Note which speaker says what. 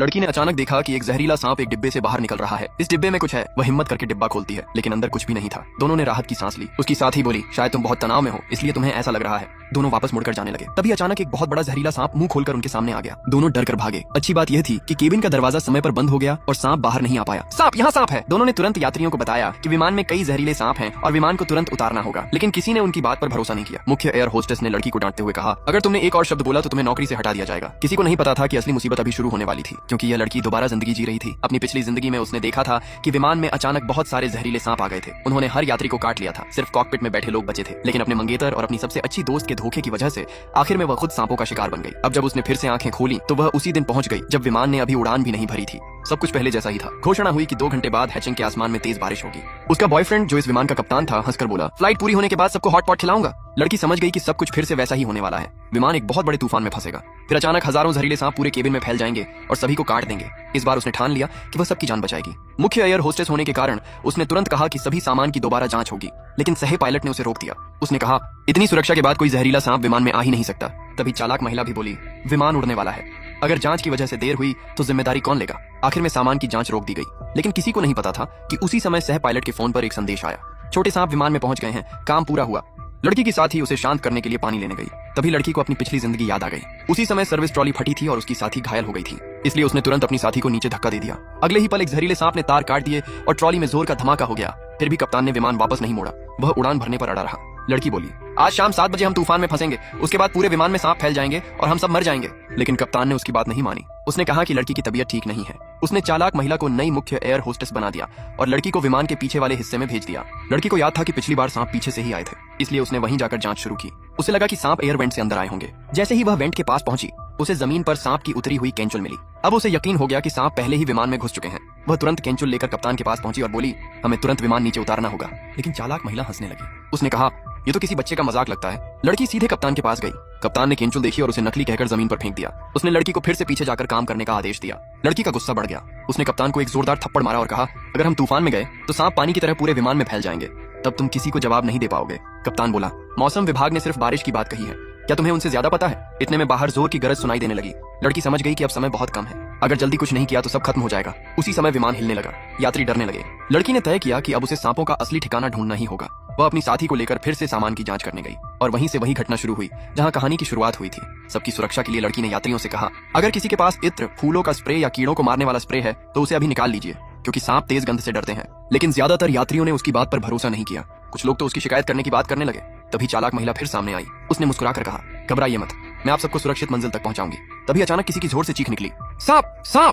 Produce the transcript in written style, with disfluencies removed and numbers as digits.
Speaker 1: लड़की ने अचानक देखा कि एक जहरीला सांप एक डिब्बे से बाहर निकल रहा है। इस डिब्बे में कुछ है। वह हिम्मत करके डिब्बा खोलती है, लेकिन अंदर कुछ भी नहीं था। दोनों ने राहत की सांस ली। उसकी साथी बोली, शायद तुम बहुत तनाव में हो, इसलिए तुम्हें ऐसा लग रहा है। दोनों वापस मुड़कर जाने लगे। तभी अचानक एक बहुत बड़ा जहरीला सांप मुंह खोलकर उनके सामने आ गया। दोनों डर कर भागे। अच्छी बात यह थी कि केबिन का दरवाजा समय पर बंद हो गया और सांप बाहर नहीं आ पाया। सांप, यहाँ सांप है। दोनों ने तुरंत यात्रियों को बताया कि विमान में कई जहरीले सांप हैं और विमान को तुरंत उतारना होगा, लेकिन किसी ने उनकी बात पर भरोसा नहीं किया। मुख्य एयर होस्टेस ने लड़की को डांटते हुए कहा, अगर तुमने एक और शब्द बोला तो तुम्हें नौकरी से हटा दिया जाएगा। किसी को नहीं पता था कि असली मुसीबत अभी शुरू होने वाली थी, क्योंकि यह लड़की दोबारा जिंदगी जी रही थी। अपनी पिछली जिंदगी में उसने देखा था कि विमान में अचानक बहुत सारे जहरीले सांप आ गए थे। उन्होंने हर यात्री को काट लिया था। सिर्फ कॉकपिट में बैठे लोग बचे थे, लेकिन अपने मंगेतर और अपनी सबसे अच्छी दोस्त के धोखे की वजह से आखिर में वह खुद सांपों का शिकार बन गई। अब जब उसने फिर से आंखें खोली तो वह उसी दिन पहुंच गई जब विमान ने अभी उड़ान भी नहीं भरी थी। सब कुछ पहले जैसा ही था। घोषणा हुई कि 2 घंटे बाद हैचिंग के आसमान में तेज बारिश होगी। उसका बॉयफ्रेंड जो इस विमान का कप्तान था हंसकर बोला, फ्लाइट पूरी होने के बाद सबको हॉट पॉट खिलाऊंगा। लड़की समझ गई कि सब कुछ फिर से वैसा ही होने वाला है। विमान एक बहुत बड़े तूफान में फंसेगा। फिर अचानक हजारों जहरीले सांप पूरे केबिन में फैल जाएंगे और सभी को काट देंगे। इस बार उसने ठान लिया कि वह सबकी जान बचाएगी। मुख्य एयर होस्टेस होने के कारण उसने तुरंत कहा कि सभी सामान की दोबारा जांच होगी, लेकिन सह पायलट ने उसे रोक दिया। उसने कहा, इतनी सुरक्षा के बाद कोई जहरीला सांप विमान में आ ही नहीं सकता। तभी चालाक महिला भी बोली, विमान उड़ने वाला है। अगर जांच की वजह से देर हुई तो जिम्मेदारी कौन लेगा। आखिर में सामान की जांच रोक दी गई, लेकिन किसी को नहीं पता था कि उसी समय सह पायलट के फोन पर एक संदेश आया, छोटे सांप विमान में पहुंच गए हैं, काम पूरा हुआ। लड़की के साथ ही उसे शांत करने के लिए पानी लेने गई। तभी लड़की को अपनी पिछली जिंदगी याद आ गई। उसी समय सर्विस ट्रॉली फटी थी और उसकी साथी घायल हो गई थी, इसलिए उसने तुरंत अपनी साथी को नीचे धक्का दे दिया। अगले ही पल एक जहरीले सांप ने तार काट दिए और ट्रॉली में जोर का धमाका हो गया। फिर भी कप्तान ने विमान वापस नहीं मोड़ा। वह उड़ान भरने पर अड़ा रहा। लड़की बोली, आज शाम 7 बजे हम तूफान में फंसेंगे, उसके बाद पूरे विमान में सांप फैल जाएंगे और हम सब मर जाएंगे। लेकिन कप्तान ने उसकी बात नहीं मानी। उसने कहा कि लड़की की तबीयत ठीक नहीं है। उसने चालाक महिला को नई मुख्य एयर होस्टेस बना दिया और लड़की को विमान के पीछे वाले हिस्से में भेज दिया। लड़की को याद था कि पिछली बार सांप पीछे से ही आए थे, इसलिए उसने वहीं जाकर जांच शुरू की। उसे लगा कि सांप एयर वेंट से अंदर आए होंगे। जैसे ही वह वेंट के पास पहुंची, उसे जमीन पर सांप की उतरी हुई केंचुल मिली। अब उसे यकीन हो गया कि सांप पहले ही विमान में घुस चुके हैं। वह तुरंत केंचुल लेकर कप्तान के पास पहुंची और बोली, हमें तुरंत विमान नीचे उतारना होगा। लेकिन चालाक महिला हंसने लगी। उसने कहा, ये तो किसी बच्चे का मजाक लगता है। लड़की सीधे कप्तान के पास गई। कप्तान ने केंचुल देखी और उसे नकली कहकर जमीन पर फेंक दिया। उसने लड़की को फिर से पीछे जाकर काम करने का आदेश दिया। लड़की का गुस्सा बढ़ गया। उसने कप्तान को एक जोरदार थप्पड़ मारा और कहा, अगर हम तूफान में गए तो सांप पानी की तरह पूरे विमान में फैल जाएंगे, तब तुम किसी को जवाब नहीं दे पाओगे। कप्तान बोला, मौसम विभाग ने सिर्फ बारिश की बात कही है, क्या तुम्हें उनसे ज्यादा पता है। इतने में बाहर जोर की गरज सुनाई देने लगी। लड़की समझ गई कि अब समय बहुत कम है। अगर जल्दी कुछ नहीं किया तो सब खत्म हो जाएगा। उसी समय विमान हिलने लगा। यात्री डरने लगे। लड़की ने तय किया कि अब उसे सांपों का असली ठिकाना ढूंढना ही होगा। वह अपनी साथी को लेकर फिर से सामान की जांच करने गई और वहीं से वही घटना शुरू हुई जहां कहानी की शुरुआत हुई थी। सबकी सुरक्षा के लिए लड़की ने यात्रियों से कहा, अगर किसी के पास इत्र, फूलों का स्प्रे या कीड़ों को मारने वाला स्प्रे है तो उसे अभी निकाल लीजिए, क्योंकि सांप तेज गंध से डरते हैं। लेकिन ज्यादातर यात्रियों ने उसकी बात पर भरोसा नहीं किया। कुछ लोग तो उसकी शिकायत करने की बात करने लगे। तभी चालाक महिला फिर सामने आई। उसने मुस्कुराकर कहा, घबराइए मत, मैं आप सबको सुरक्षित मंजिल तक पहुंचाऊंगी। तभी अचानक किसी की जोर से चीख निकली, सांप, सांप।